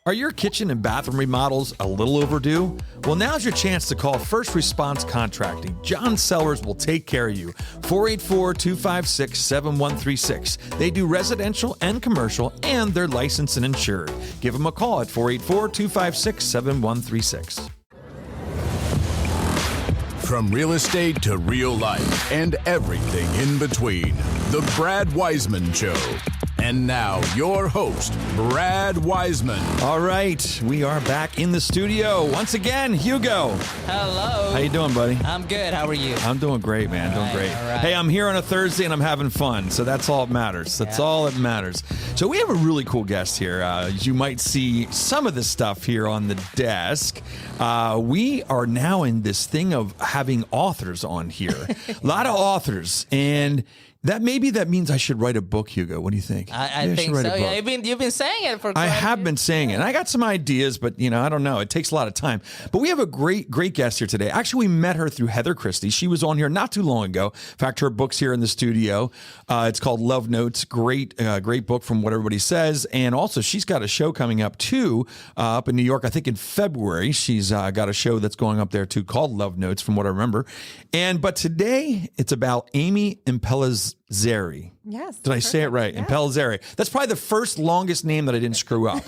Are your kitchen and bathroom remodels a little overdue? Well, now's your chance to call First Response Contracting. John Sellers will take care of you. 484-256-7136. They do residential and commercial, and they're licensed and insured. Give them a call at 484-256-7136. From real estate to real life and everything in between, The Brad Weisman Show. And now, your host, Brad Weisman. All right, we are back in the studio. Once again, Hugo. Hello. How you doing, buddy? I'm good. How are you? I'm doing great, man. All Doing great. right. Hey, I'm here on a Thursday and I'm having fun, so that's all that matters. That's all that matters. So we have a really cool guest here. You might see some of the stuff here on the desk. We are now in this thing of having authors on here. A lot of authors, and that means I should write a book, Hugo. What do you think? I think so. Yeah, you've been saying it for. I have been saying it. And I got some ideas, but I don't know. It takes a lot of time. But we have a great guest here today. Actually, we met her through Heather Christie. She was on here not too long ago. In fact, her book's here in the studio. It's called Love Notes. Great book from what everybody says. And also, she's got a show coming up too, up in New York. I think in February. She's got a show that's going up there too called Love Notes, from what I remember. But today it's about Amy Impellizzeri. Yes. Did I say it right? Yeah. Impellizzeri. That's probably the first longest name that I didn't screw up.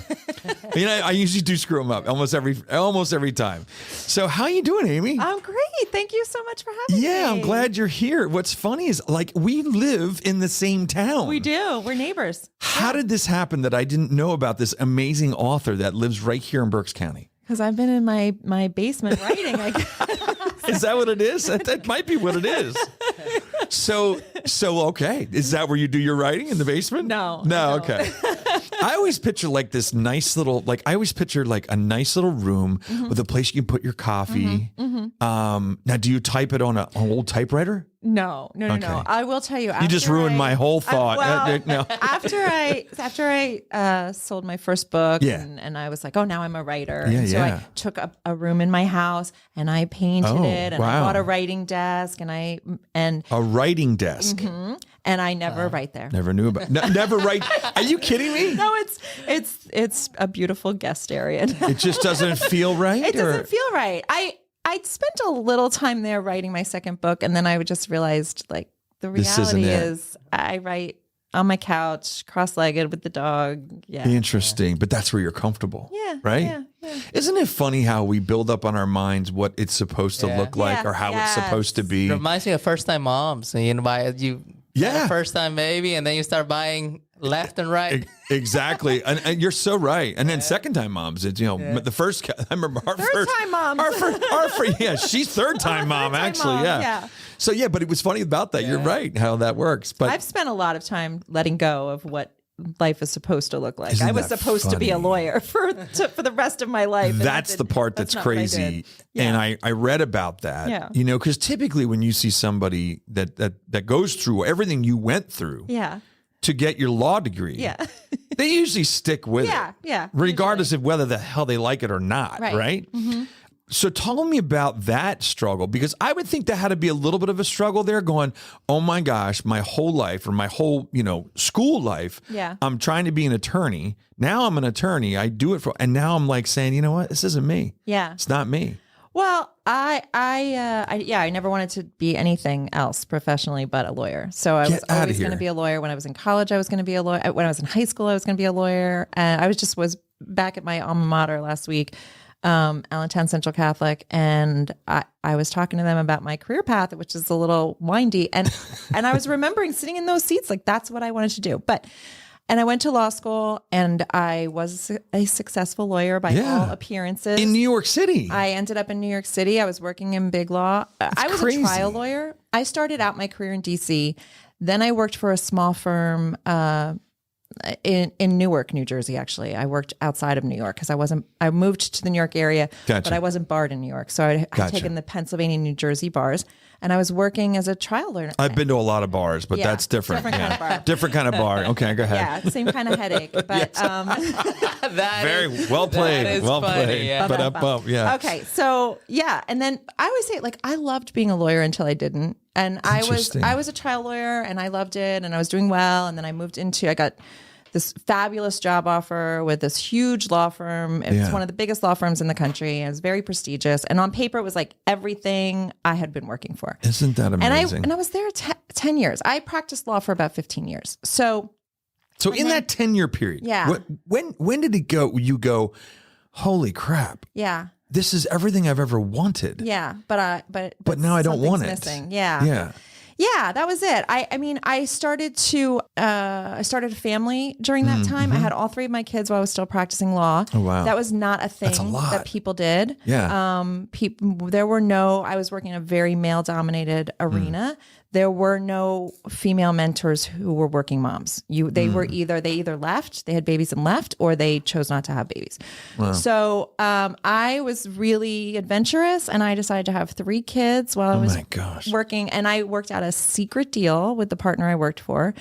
I usually do screw them up almost every time. So how you doing, Amy? I'm great. Thank you so much for having me. Yeah, I'm glad you're here. What's funny is we live in the same town. We do. We're neighbors. How did this happen that I didn't know about this amazing author that lives right here in Berks County? Because I've been in my basement writing. Is that what it is? That might be what it is. So okay. Is that where you do your writing, in the basement? No. Okay. I always picture this nice little, a nice little room with a place you can put your coffee. Now, do you type it on an old typewriter? No. Okay. I will tell you. You just ruined my whole thought. No. After I sold my first book, Yeah. and I was like, oh, now I'm a writer. Yeah, and so yeah. I took a room in my house and I painted it, and wow. I bought a writing desk, and A writing desk. and I never write there. Never knew about. Never write. Are you kidding me? No, it's a beautiful guest area. It just doesn't feel right. It doesn't feel right. I spent a little time there writing my second book, and then I just realized the This isn't reality it. is I write on my couch, cross-legged with the dog. Yeah. Interesting, but that's where you're comfortable. Yeah. Right? Yeah. Isn't it funny how we build up on our minds what it's supposed to look like or how it's supposed to be? Reminds me of first-time moms. So you buy first-time baby, and then you start buying left and right. Exactly. And you're so right. And then second-time moms, it's, the first, I remember our Third-time moms. Our first, yeah, she's third-time mom, third-time actually. mom, Yeah. yeah. So, yeah, but it was funny about that. You're right, how that works. But I've spent a lot of time letting go of what life is supposed to look like. Isn't I was that supposed to be a funny? lawyer for the rest of my life. and that's the part that's not what I crazy. did. Yeah. And I read about that, Yeah. because typically when you see somebody that goes through everything you went through Yeah. to get your law degree, Yeah. they usually stick with it. Yeah. Regardless of whether the hell they like it or not, right? Mm-hmm. So tell me about that struggle, because I would think there had to be a little bit of a struggle there going, oh my gosh, my whole life or my whole, school life, Yeah. I'm trying to be an attorney. Now I'm an attorney. I do it and now I'm saying, you know what? This isn't me. Yeah. It's not me. Well, I never wanted to be anything else professionally but a lawyer. So I was Get outta always going to here. be a lawyer. When I was in college, I was going to be a lawyer. When I was in high school, I was going to be a lawyer. And I was back at my alma mater last week, Allentown Central Catholic, and I was talking to them about my career path, which is a little windy, and I was remembering sitting in those seats, that's what I wanted to do. And I went to law school, and I was a successful lawyer by all appearances. In New York City. I ended up in New York City. I was working in big law. I was crazy. a trial lawyer. I started out my career in DC. Then I worked for a small firm in Newark, New Jersey. Actually, I worked outside of New York because I moved to the New York area, but I wasn't barred in New York. So I had taken the Pennsylvania, New Jersey bars, and I was working as a trial lawyer. I've been to a lot of bars, but that's different. Different kind of bar. Different kind of bar. Okay, go ahead. Yeah, same kind of headache, but Very well played. That is Well funny, played. yeah. But yeah. Okay, so and then I always say I loved being a lawyer until I didn't, and I was Interesting. a trial lawyer and I loved it and I was doing well, and then I got this fabulous job offer with this huge law firm. It's one of the biggest law firms in the country. And it was very prestigious. And on paper, it was like everything I had been working for. Isn't that amazing? And I was there 10 years. I practiced law for about 15 years. So in that 10-year period, when did it go? You go, holy crap. Yeah. This is everything I've ever wanted. Yeah. But now I don't want it. Missing. Yeah. Yeah. Yeah, that was it. I started a family during that time. I had all 3 of my kids while I was still practicing law. Oh, wow. That was not a thing that people did. Yeah. I was working in a very male dominated arena. There were no female mentors who were working moms. They either left, they had babies and left, or they chose not to have babies. Wow. So I was really adventurous, and I decided to have 3 kids while I was working. And I worked out a secret deal with the partner I worked for.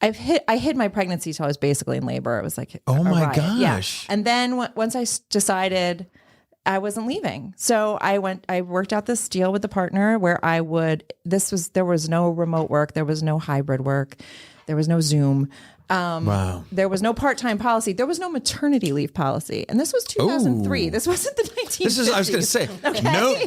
I hid my pregnancy till I was basically in labor. It was like, oh my gosh. Yeah. And then once I decided I wasn't leaving. So I worked out this deal with the partner where there was no remote work. There was no hybrid work. There was no Zoom. Wow. There was no part-time policy. There was no maternity leave policy. And this was 2003. Ooh. This wasn't the 1950s. I was going to say,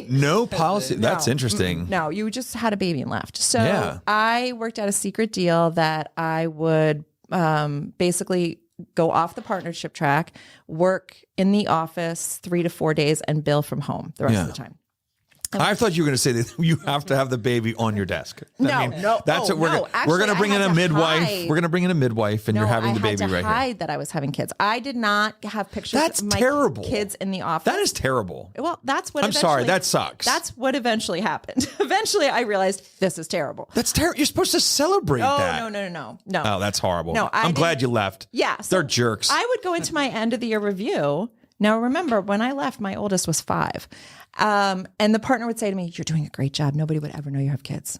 no policy. That's interesting. No, you just had a baby and left. So I worked out a secret deal that I would basically go off the partnership track, work in the office 3 to 4 days, and bill from home the rest of the time. I thought you were going to say that you have to have the baby on your desk. No. That's what we're going to bring in a midwife. We're going to bring in a midwife, and you're having the baby right here. I had that I was having kids. I did not have pictures of my kids in the office. That is terrible. Well, that's what. I'm sorry. That sucks. That's what eventually happened. Eventually, I realized this is terrible. That's terrible. You're supposed to celebrate that. No. Oh, that's horrible. No, I'm glad you left. Yeah, they're jerks. I would go into my end of the year review. Now, remember, when I left, my oldest was 5. And the partner would say to me, "You're doing a great job. Nobody would ever know you have kids."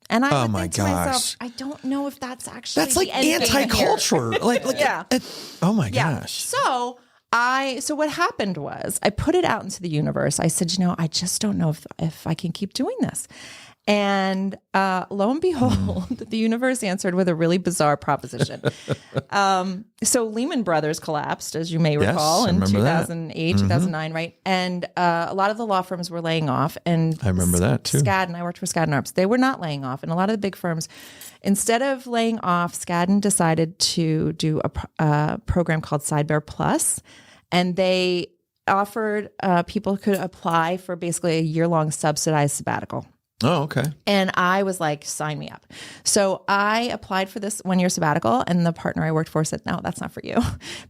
And I would think to myself, I don't know if that's actually like anti-culture. Oh my gosh. So what happened was I put it out into the universe. I said, I just don't know if I can keep doing this. And lo and behold, the universe answered with a really bizarre proposition. So Lehman Brothers collapsed, as you may recall, in 2008, 2009, right? And a lot of the law firms were laying off. And I remember that too. I worked for Skadden Arps. They were not laying off. And a lot of the big firms, instead of laying off, Skadden decided to do a program called Sidebar Plus. And they offered people could apply for basically a year-long subsidized sabbatical. Oh, okay. And I was like, sign me up. So I applied for this 1-year sabbatical, and the partner I worked for said, no, that's not for you.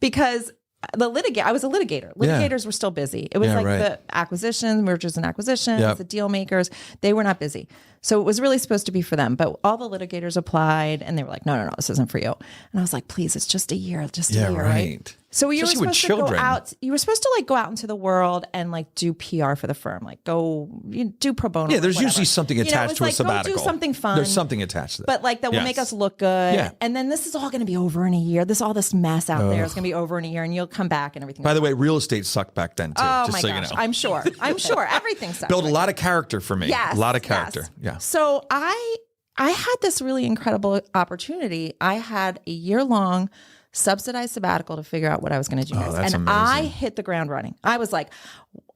Because I was a litigator. Litigators were still busy. It was the acquisitions, mergers and acquisitions, the deal makers. They were not busy. So it was really supposed to be for them. But all the litigators applied, and they were like, no, this isn't for you. And I was like, please, it's just a year, right? So you were supposed to go out. You were supposed to go out into the world and do PR for the firm, do pro bono. Yeah, there's usually something attached to a sabbatical. Go do something fun. There's something attached to that, but that will make us look good. Yeah. And then this is all going to be over in a year. All this mess out there is going to be over in a year, and you'll come back and everything. By the way, real estate sucked back then too. Oh just my so gosh, you know. I'm sure everything sucked. Built a lot of character for me. Yes, a lot of character. Yes. Yeah. So I had this really incredible opportunity. I had a year-long subsidized sabbatical to figure out what I was going to do next. And amazing. I hit the ground running. I was like,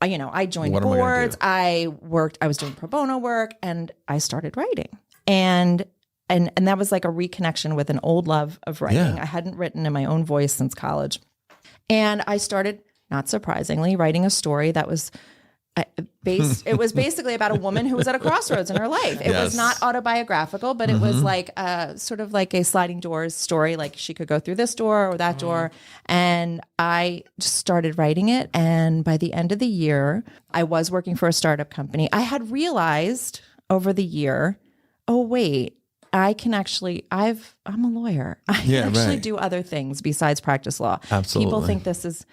I joined boards. I was doing pro bono work, and I started writing. And that was like a reconnection with an old love of writing. I hadn't written in my own voice since college. And I started, not surprisingly, writing a story that was it was basically about a woman who was at a crossroads in her life. It was not autobiographical, but it was sort of like a sliding doors story. Like she could go through this door or that door. And I just started writing it. And by the end of the year, I was working for a startup company. I had realized over the year, oh, wait, I'm a lawyer. I can actually do other things besides practice law. Absolutely. People think this is,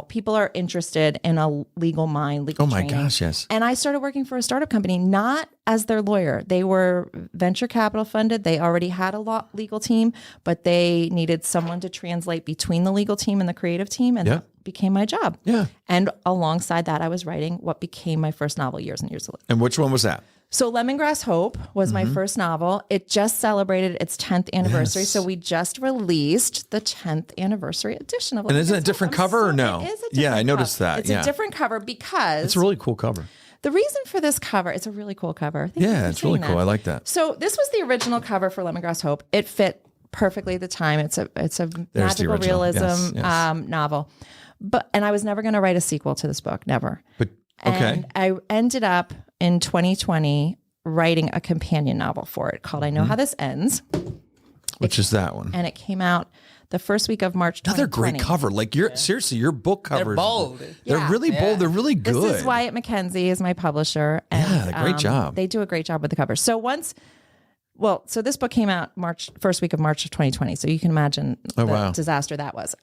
people are interested in a legal mind, Oh my training. gosh, yes. And I started working for a startup company, not as their lawyer. They were venture capital funded. They already had a legal team, but they needed someone to translate between the legal team and the creative team. And that became my job. Yeah. And alongside that, I was writing what became my first novel, Years and Years to Live. And which one was that? So Lemongrass Hope was my first novel. It just celebrated its 10th anniversary. Yes. So we just released the 10th anniversary edition of Lemongrass And isn't it a Hope. different cover or no? It is a different Yeah, I noticed cover. that. It's Yeah. a different cover because It's a really cool cover. the reason for this cover, it's a really cool cover. Thank you Yeah, for it's really saying cool. that. I like that. So this was the original cover for Lemongrass Hope. It fit perfectly at the time. It's a the magical original. realism Yes. novel. And I was never going to write a sequel to this book, never. But okay. And I ended up in 2020 writing a companion novel for it called I Know How This Ends. Which is that one? And it came out the first week of March 2020. Another great cover. Like seriously, your book covers. They're bold. They're Yeah. really bold. They're really good. This is Wyatt McKenzie is my publisher. And, Yeah, great job. They do a great job with the covers. So this book came out first week of March of 2020. So you can imagine the disaster that was.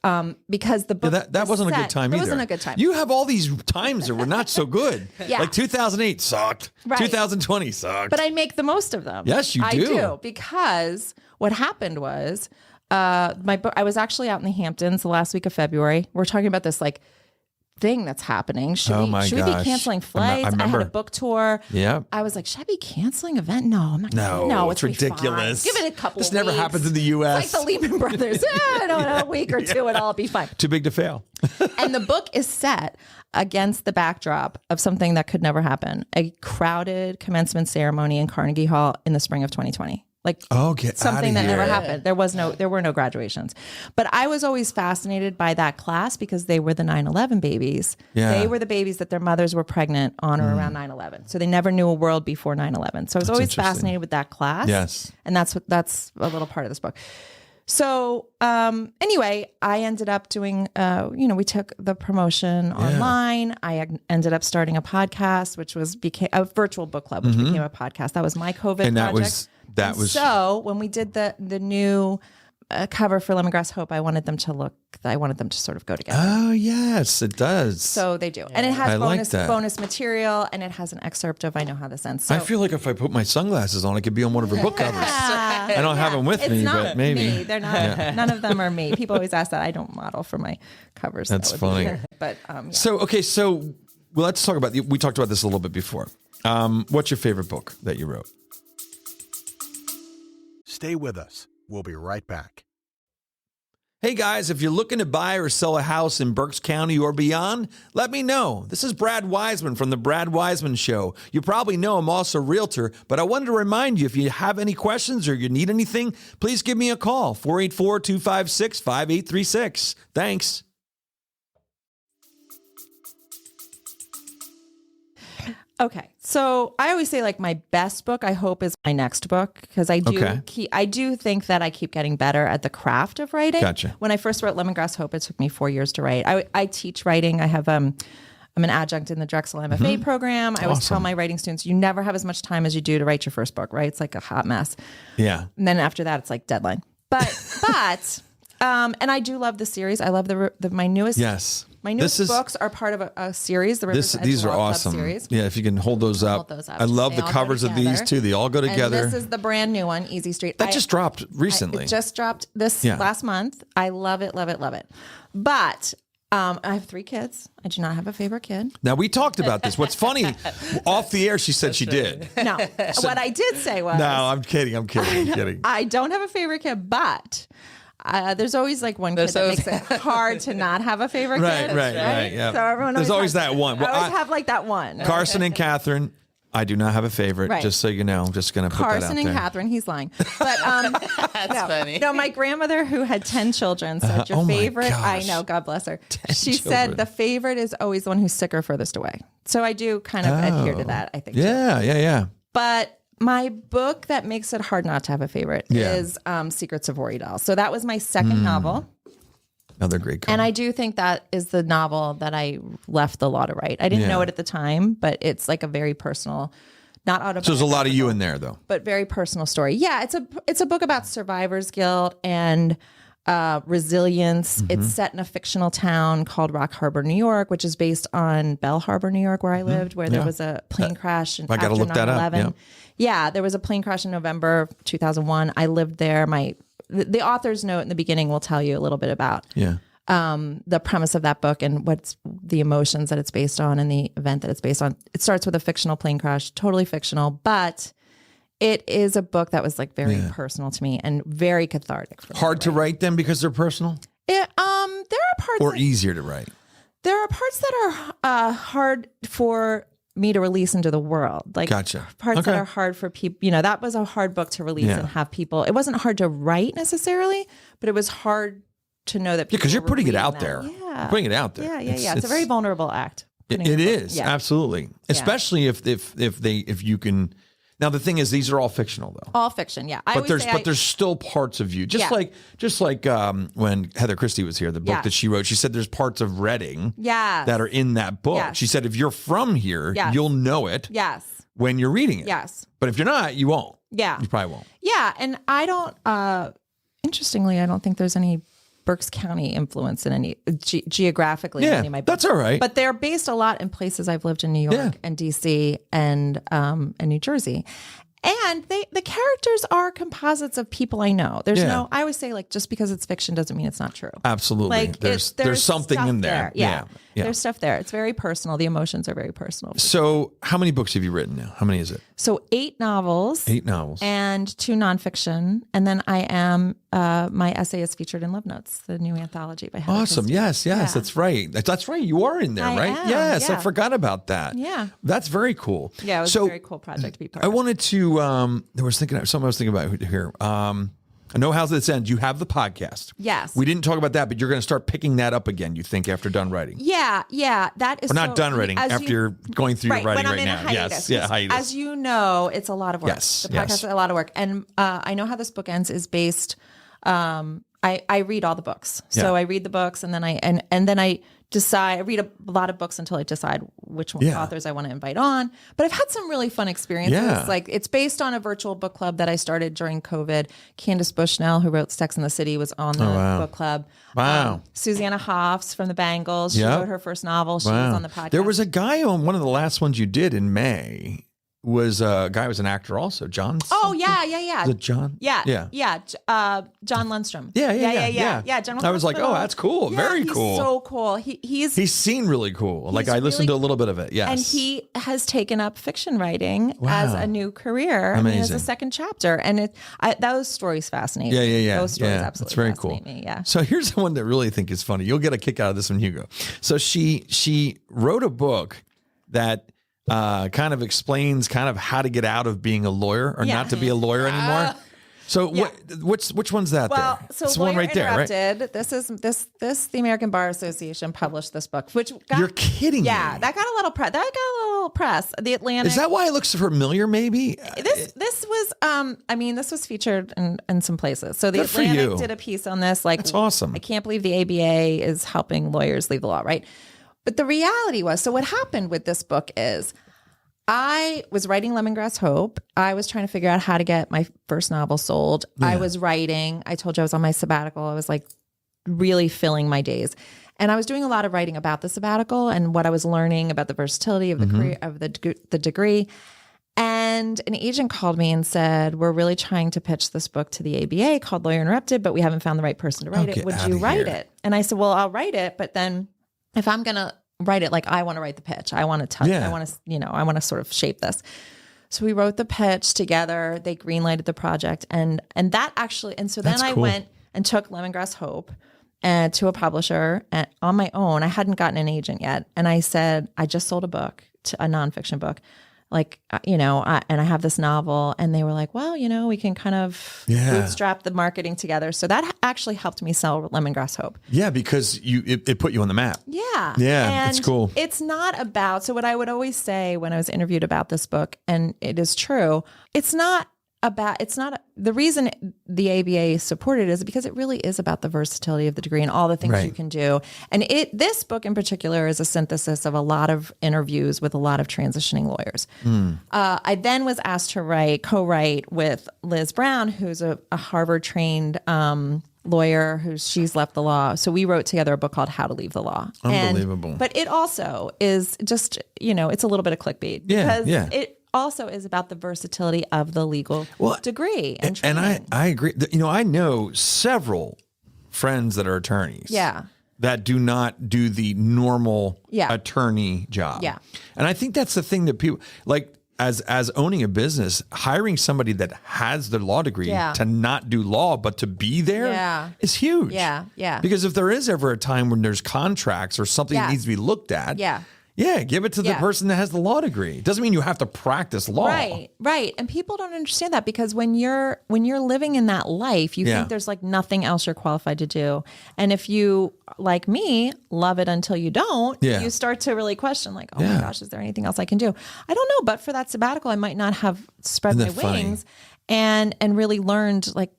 Because the book that wasn't a good time either. It wasn't a good time. You have all these times that were not so good. Yeah. Like 2008 sucked. Right. 2020 sucked. But I make the most of them. Yes, you I do. because what happened was my book. I was actually out in the Hamptons the last week of February. We're talking about this like thing that's happening. Should we be gosh. canceling I flights? I, remember. had a book tour. Yeah. I was like, should I be canceling an event? No, I'm not. No, it's gonna be fine. ridiculous. Give it a couple. This of never weeks. happens in the U.S. It's like the Lehman Brothers. I don't know, a week or two, and I'll be fine. Too big to fail. And the book is set against the backdrop of something that could never happen: a crowded commencement ceremony in Carnegie Hall in the spring of 2020. Like Get something outta that never here. happened. There were no graduations. But I was always fascinated by that class because they were the 9/11 babies. Yeah. They were the babies that their mothers were pregnant on or around 9/11. So they never knew a world before 9/11. So I was always interesting. fascinated with that class. Yes. And that's a little part of this book. So anyway, I ended up doing, we took the promotion online. I ended up starting a podcast, which became a virtual book club, which became a podcast. That was my COVID And that project. was So when we did the new cover for Lemongrass Hope, I wanted them to sort of go together. Oh, yes, it does. So they do. And it has I like that. bonus material, and it has an excerpt of I Know How This Ends. So I feel like if I put my sunglasses on, I could be on one of her book covers. I don't have them with it's me, not but maybe. me. They're not. None of them are me. People always ask that. I don't model for my covers. That's That would be- funny. But So let's talk about, we talked about this a little bit before. What's your favorite book that you wrote? Stay with us. We'll be right back. Hey guys, if you're looking to buy or sell a house in Berks County or beyond, let me know. This is Brad Weisman from the Brad Weisman Show. You probably know I'm also a realtor, but I wanted to remind you, if you have any questions or you need anything, please give me a call, 484-256-5836. Thanks. okay. So I always say like my best book, I hope, is my next book because I do think that I keep getting better at the craft of writing. Gotcha. When I first wrote Lemongrass Hope, it took me 4 years to write. I teach writing. I have I'm an adjunct in the Drexel MFA program. I always tell my writing students, you never have as much time as you do to write your first book, right? It's like a hot mess. Yeah. And then after that, it's like deadline. But and I do love the series. I love my newest. Yes. My newest books are part of a series. These are awesome. Series. Yeah, if you can hold those up. I love the They all go covers of these together. too. They all go together. And this is the brand new one, Easy Street. That just dropped recently. It just dropped this last month. I love it, love it, love it. But I have 3 kids. I do not have a favorite kid. Now, we talked about this. What's funny, off the air, she said she did. No. What I did say was... No, I'm kidding. I don't have a favorite kid, but... there's always like one kid that makes it hard to not have a favorite kid. Right. Yeah. So everyone There's always that one. I always have like that one. Carson and Catherine, I do not have a favorite. Right. Just so you know, I'm just going to put that out Carson there. and Catherine, he's lying. But That's funny. No, my grandmother who had 10 children said your oh my favorite. I gosh. know, God bless her. She children. said the favorite is always the one who's sick or furthest away. So I do kind of adhere to that, I think. too. Yeah. But my book that makes it hard not to have a favorite is Secrets of Ori Doll. So that was my second novel. Another great cover. And I do think that is the novel that I left the law to write. I didn't know it at the time, but it's like a very personal, not autobiographical. So there's a lot of you in there, though. But very personal story. Yeah, it's a book about survivor's guilt and resilience. It's set in a fictional town called Rock Harbor, New York, which is based on Bell Harbor, New York, where I lived, where there was a plane crash. I gotta look that up, Yeah, there was a plane crash in November 2001. I lived there. The author's note in the beginning will tell you a little bit about the premise of that book and what's the emotions that it's based on and the event that it's based on. It starts with a fictional plane crash, totally fictional, but it is a book that was like very personal to me and very cathartic for me. Hard to write them because they're personal? There are parts or easier to write? There are parts that are hard for me to release into the world. Like gotcha. Parts that are hard for people. You know, that was a hard book to release and have people. It wasn't hard to write necessarily, but it was hard to know that people because you're putting it out that. there. Yeah. You're putting it out there. Yeah. It's a very vulnerable act. It is, absolutely. Especially if you can. Now the thing is, these are all fictional though. All fiction, yeah. But there's still parts of you, just like when Heather Christie was here, the book that she wrote. She said there's parts of Reading that are in that book. Yes. She said if you're from here, you'll know it. Yes. When you're reading it. Yes. But if you're not, you won't. Yeah. You probably won't. Yeah, and I don't. Interestingly, I don't think there's any Berks County influence in any geographically in any of my books. That's all right. But they're based a lot in places I've lived in New York and DC and New Jersey. And the characters are composites of people I know. There's I always say like just because it's fiction doesn't mean it's not true. Absolutely. Like there's something in there. Yeah. There's stuff there. It's very personal. The emotions are very personal. So how many books have you written now? How many is it? So 8 novels. 8 novels. And 2 nonfiction. And then I am, my essay is featured in Love Notes, the new anthology by Heather Awesome. Christie. Yes. That's right. That's right. You are in there, right? am, Yes. I yeah. forgot about that. Yeah. That's very cool. Yeah, it was a very cool project to be part I of. wanted to, something I was thinking about here. I know How's This End. You have the podcast. Yes. We didn't talk about that, but you're going to start picking that up again, you think, after done writing. Yeah. That is Or not done writing, after you're going through your writing when I'm right in now. a hiatus. Yes. Yeah, hiatus. As you know, it's a lot of work. Yes, The podcast is a lot of work. And I know how this book ends is based, I read all the books. So I read the books and then I decide, I read a lot of books until I decide which authors I want to invite on. But I've had some really fun experiences. Yeah. Like it's based on a virtual book club that I started during COVID. Candace Bushnell, who wrote Sex and the City, was on the book club. Wow. Susanna Hoffs from the Bangles. She wrote her first novel. She was on the podcast. There was a guy on one of the last ones you did in May. Was a guy who was an actor also, John? Oh, yeah. Was it John? Yeah. John Lundstrom. Yeah. John I was like, oh, that's cool. Very he's cool. So cool. He's seen really cool. Like I listened to a little bit of it. Yes. And he has taken up fiction writing as a new career. Amazing. I mean, as a second chapter. And those stories fascinate me. Yeah. Those stories absolutely That's very fascinate cool. me. Yeah. So here's the one that really think is funny. You'll get a kick out of this one, Hugo. So she wrote a book that kind of explains kind of how to get out of being a lawyer or not to be a lawyer anymore. So which one's that there? So it's the one right there, right? This is the American Bar Association published this book, which got, You're kidding me. Yeah, that got a little press. The Atlantic. Is that why it looks familiar? Maybe this was featured in some places. So the Good for you. Atlantic did a piece on this. Like, that's awesome. I can't believe the ABA is helping lawyers leave the law, right? But the reality was, so what happened with this book is I was writing Lemongrass Hope. I was trying to figure out how to get my first novel sold. Yeah. I was writing. I told you I was on my sabbatical. I was like really filling my days. And I was doing a lot of writing about the sabbatical and what I was learning about the versatility of the career, of the degree. And an agent called me and said, we're really trying to pitch this book to the ABA called Lawyer Interrupted, but we haven't found the right person to write it. Would you write it? And I said, well, I'll write it, but then if I'm going to write it, like I want to write the pitch. I want to touch, I want to, I want to sort of shape this. So we wrote the pitch together. They greenlighted the project and that actually, and so then I went and took Lemongrass Hope to a publisher on my own. I hadn't gotten an agent yet. And I said, I just sold a book, a nonfiction book. Like, and I have this novel, and they were like, well, we can kind of bootstrap the marketing together. So that actually helped me sell Lemongrass Hope. Yeah, because it put you on the map. Yeah. Yeah, and that's cool. It's not about, so what I would always say when I was interviewed about this book, and it is true, the reason the ABA supported it is because it really is about the versatility of the degree and all the things you can do. And this book in particular is a synthesis of a lot of interviews with a lot of transitioning lawyers. I then was asked to co-write with Liz Brown, who's a Harvard trained lawyer she's left the law. So we wrote together a book called How to Leave the Law. Unbelievable. But it also is just, it's a little bit of clickbait because it also is about the versatility of the legal degree and training. And I agree. I know several friends that are attorneys. Yeah. that do not do the normal Yeah. attorney job. Yeah. And I think that's the thing that people like as owning a business, hiring somebody that has the law degree Yeah. to not do law, but to be there Yeah. is huge. Yeah, yeah. Because if there is ever a time when there's contracts or something that Yes. needs to be looked at, Yeah. yeah, give it to the Yeah. person that has the law degree. It doesn't mean you have to practice law. Right. And people don't understand that because when you're living in that life, you Yeah. think there's like nothing else you're qualified to do. And if you, like me, love it until you don't, Yeah. you start to really question like, oh Yeah. my gosh, is there anything else I can do? I don't know, but for that sabbatical, I might not have spread Isn't my that funny? wings and really learned like,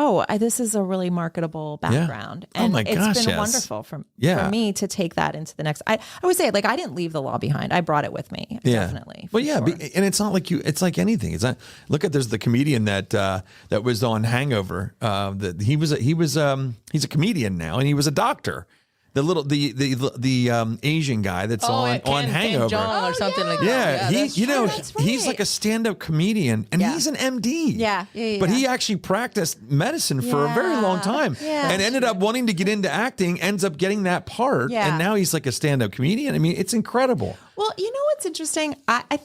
oh, this is a really marketable background. Oh And my it's gosh, been yes. wonderful for Yeah. me to take that into the next. I would say like I didn't leave the law behind. I brought it with me. Yeah. Definitely. Well, for yeah, sure. and it's not like it's like anything. It's not. Look at there's the comedian that was on Hangover. He's a comedian now, and he was a doctor. The Asian guy that's on Hangover. John or something like Yeah, that. That's he's right. like a stand-up comedian, and Yeah. he's an MD. Yeah. But he actually practiced medicine for a very long time, Yeah. and ended up wanting to get into acting. Ends up getting that part, Yeah. and now he's like a stand-up comedian. I mean, it's incredible. Well, you know what's interesting? I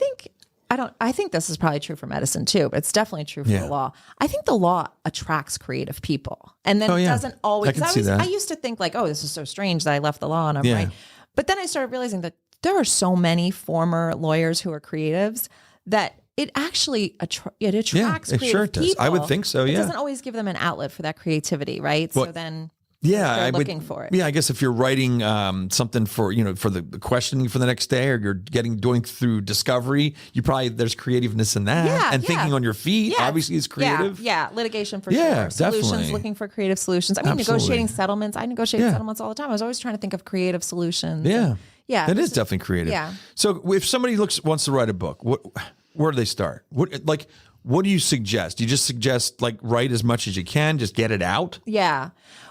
think this is probably true for medicine too, but it's definitely true for Yeah. the law. I think the law attracts creative people. And then Oh, it yeah. doesn't always I can see that. I used to think like, oh, this is so strange that I left the law and I'm Yeah. right. But then I started realizing that there are so many former lawyers who are creatives that it actually it attracts it creative sure does. people. I would think so, It yeah. doesn't always give them an outlet for that creativity, right? Well, so then Yeah, they're I would, looking for it. Yeah, I guess if you're writing something for for the questioning for the next day, or you're doing through discovery, there's creativeness in that, Yeah, and yeah. thinking on your feet Yeah, obviously is creative. Yeah, litigation for Yeah, sure. Solutions, definitely. looking for creative solutions. I mean, Absolutely. negotiating settlements. I negotiate Yeah. settlements all the time. I was always trying to think of creative solutions. Yeah, Yeah, that this is definitely creative. yeah. So if somebody wants to write a book, where do they start? What do you suggest? Do you just suggest like write as much as you can, just get it out? Yeah.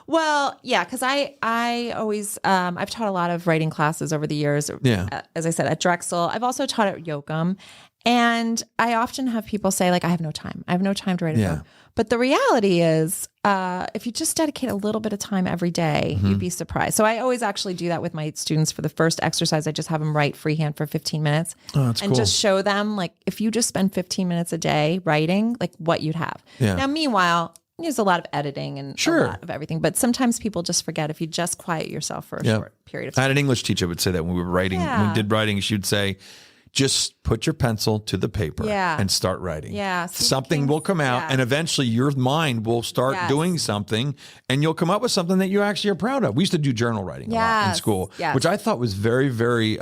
Well, yeah, because I always I've taught a lot of writing classes over the years. Yeah. As I said, at Drexel, I've also taught at Yoakum, and I often have people say like, I have no time. I have no time to write a Yeah. book. But the reality is, if you just dedicate a little bit of time every day, Mm-hmm. you'd be surprised. So I always actually do that with my students for the first exercise. I just have them write freehand for 15 minutes Oh, that's and cool. just show them like, if you just spend 15 minutes a day writing, like what you'd have. Yeah. Now, meanwhile, there's a lot of editing and Sure. a lot of everything, but sometimes people just forget if you just quiet yourself for a Yeah. short period of I time. had an English teacher would say that when we were writing, when Yeah. we did writing, she would say, just put your pencil to the paper Yeah. and start writing. Yeah. Stephen Something King's- will come out, yeah. and eventually your mind will start Yes. doing something, and you'll come up with something that you actually are proud of. We used to do journal writing a lot in Yes. school, Yes. which I thought was very, very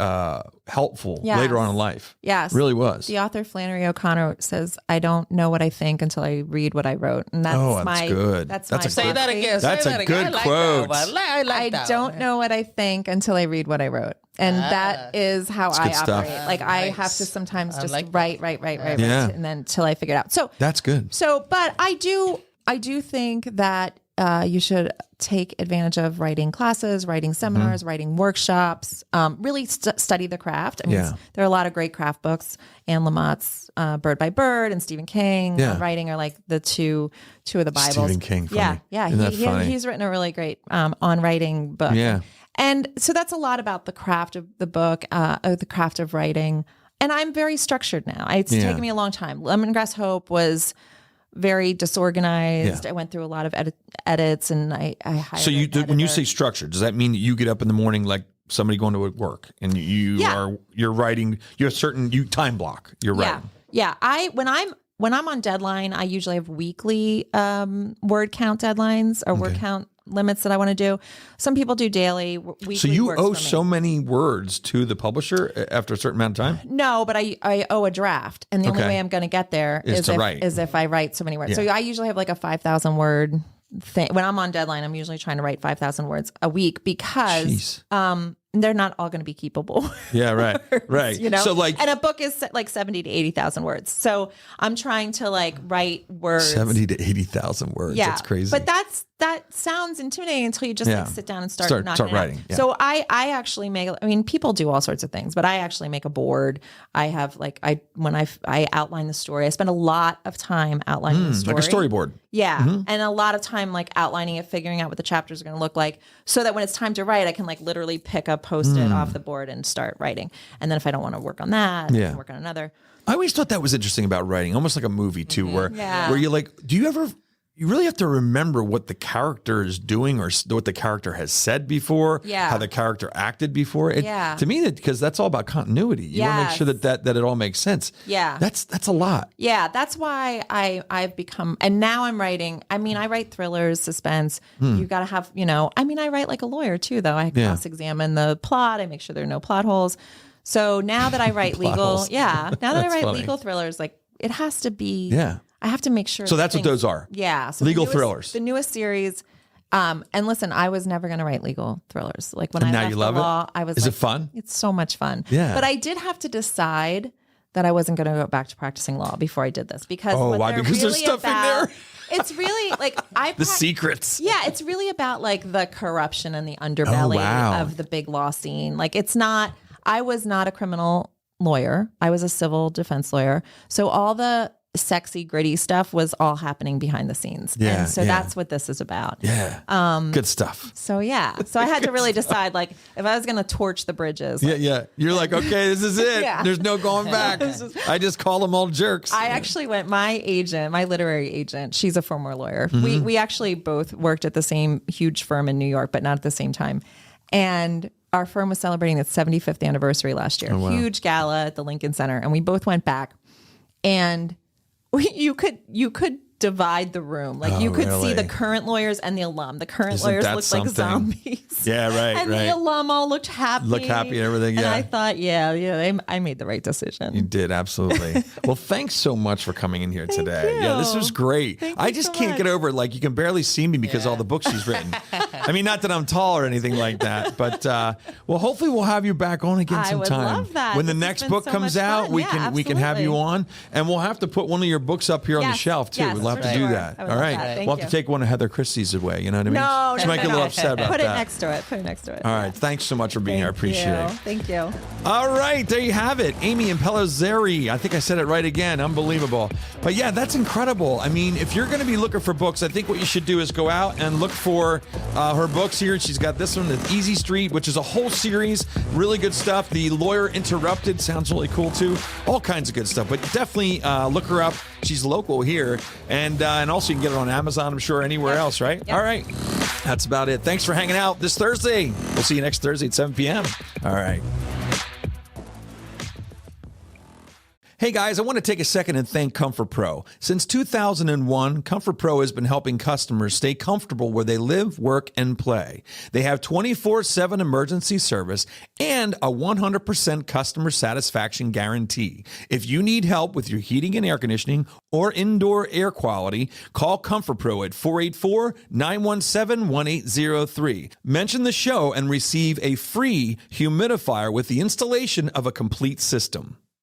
helpful Yes. later on in life. Yes. Really was. The author Flannery O'Connor says, I don't know what I think until I read what I wrote. And that's Oh, that's my good. That's That's my a Say good- that philosophy. again. That's Say a that again. good I like quote. That one. I like I that don't one. know what I think until I read what I wrote. And that is how I good stuff. operate. Like I Nice. have to sometimes just like write, Yeah. and then till I figure it out. So That's good. but I do think that you should take advantage of writing classes, writing seminars, writing workshops, really study the craft. I mean, Yeah. there are a lot of great craft books. Anne Lamott's Bird by Bird and Stephen King Yeah. on writing are like the two of the Bibles. Stephen King, funny. Yeah. Isn't that funny? He's written a really great on writing book. Yeah. And so that's a lot about the craft of the book, the craft of writing. And I'm very structured now. It's Yeah. taken me a long time. Lemongrass Hope was very disorganized. Yeah. I went through a lot of edits, and I hired. So an when you editor. say structured, does that mean that you get up in the morning like somebody going to work, and Yeah. you're writing? You're certain time block. You're writing. Yeah. When I'm on deadline, I usually have weekly word count deadlines or word count limits that I want to do. Some people do daily. Weekly So you works owe for me. so many words to the publisher after a certain amount of time? No, but I owe a draft, and the only Okay. way I'm going to get there Is to if, write. is if I write so many words. So Yeah. I usually have like a 5,000 word thing. When I'm on deadline, I'm usually trying to write 5,000 words a week because Jeez. they're not all going to be keepable. Yeah, right. Right. You know, So like and a book is like 70 to 80,000 words. So I'm trying to like write words 70 to 80,000 words. Yeah, That's crazy. But that's that sounds intimidating until you just like sit down and start knocking it writing. out. Yeah. So I actually make, I mean, people do all sorts of things, but I actually make a board. I have like, when I outline the story, I spend a lot of time outlining the story. Like a storyboard. Yeah. And a lot of time like outlining it, figuring out what the chapters are going to look like so that when it's time to write, I can like literally pick a post-it off the board and start writing. And then if I don't want to work on that, I can work on another. I always thought that was interesting about writing, almost like a movie too, where you're like, you really have to remember what the character is doing or what the character has said before, how the character acted before. To me, because that's all about continuity. You want to make sure that it all makes sense. Yeah. That's a lot. Yeah, that's why I've become, and now I'm writing, I mean, I write thrillers, suspense. You got to have, I write like a lawyer too, though. I cross-examine the plot. I make sure there are no plot holes. So now that I write legal legal thrillers, like it has to be, I have to make sure. So that's what those are. Yeah. So legal thrillers. The newest series. And listen, I was never going to write legal thrillers. Like when and I now left you love the law, it? I was Is like, it fun? It's so much fun. Yeah. But I did have to decide that I wasn't going to go back to practicing law before I did this because why? Because there's stuff in there. It's really like the secrets. Yeah, it's really about like the corruption and the underbelly of the big law scene. Like it's not. I was not a criminal lawyer. I was a civil defense lawyer. So all the sexy, gritty stuff was all happening behind the scenes. Yeah, and so that's what this is about. Yeah. Good stuff. So yeah. So I had to really decide like if I was going to torch the bridges. Like, You're like, okay, this is it. There's no going back. I just call them all jerks. I actually went, my literary agent, she's a former lawyer. We actually both worked at the same huge firm in New York, but not at the same time. And our firm was celebrating its 75th anniversary last year. Huge gala at the Lincoln Center. And we both went back and you could divide the room. Like you could see the current lawyers and the alum. The current lawyers looked like zombies. Yeah, right, and the alum all looked happy. Look happy and everything, And I thought, I made the right decision. You did, absolutely. Well, thanks so much for coming in here today. you. Yeah, this was great. I just can't get over it. Like, you can barely see me because of all the books she's written. I mean, not that I'm tall or anything like that, but well, hopefully we'll have you back on again sometime. I would love that. When the This has next been book so comes much out, fun. we Yeah, can have you absolutely. on, and we'll have to put one of your books up here on the shelf too. Yes, We'll have for to do sure. that. I would All love right. that. Thank We'll have you. to take one of Heather Christie's away. You know what I mean? No, she might get a little upset about Put that. it next to it. Put it next to it. All right. Thanks so much for being here. I appreciate it. Thank you. All right, there you have it. Amy Impellizzeri. I think I said it right again. Unbelievable. But yeah, that's incredible. I mean, if you're going to be looking for books, I think what you should do is go out and look for her books here. She's got this one, The Easy Street, which is a whole series. Really good stuff. The Lawyer Interrupted sounds really cool too. All kinds of good stuff. But definitely look her up. She's local here. And also you can get it on Amazon, I'm sure, anywhere else, right? Yep. All right. That's about it. Thanks for hanging out this Thursday. We'll see you next Thursday at 7 p.m. All right. Hey guys, I want to take a second and thank Comfort Pro. Since 2001, Comfort Pro has been helping customers stay comfortable where they live, work, and play. They have 24/7 emergency service and a 100% customer satisfaction guarantee. If you need help with your heating and air conditioning or indoor air quality, call Comfort Pro at 484-917-1803. Mention the show and receive a free humidifier with the installation of a complete system.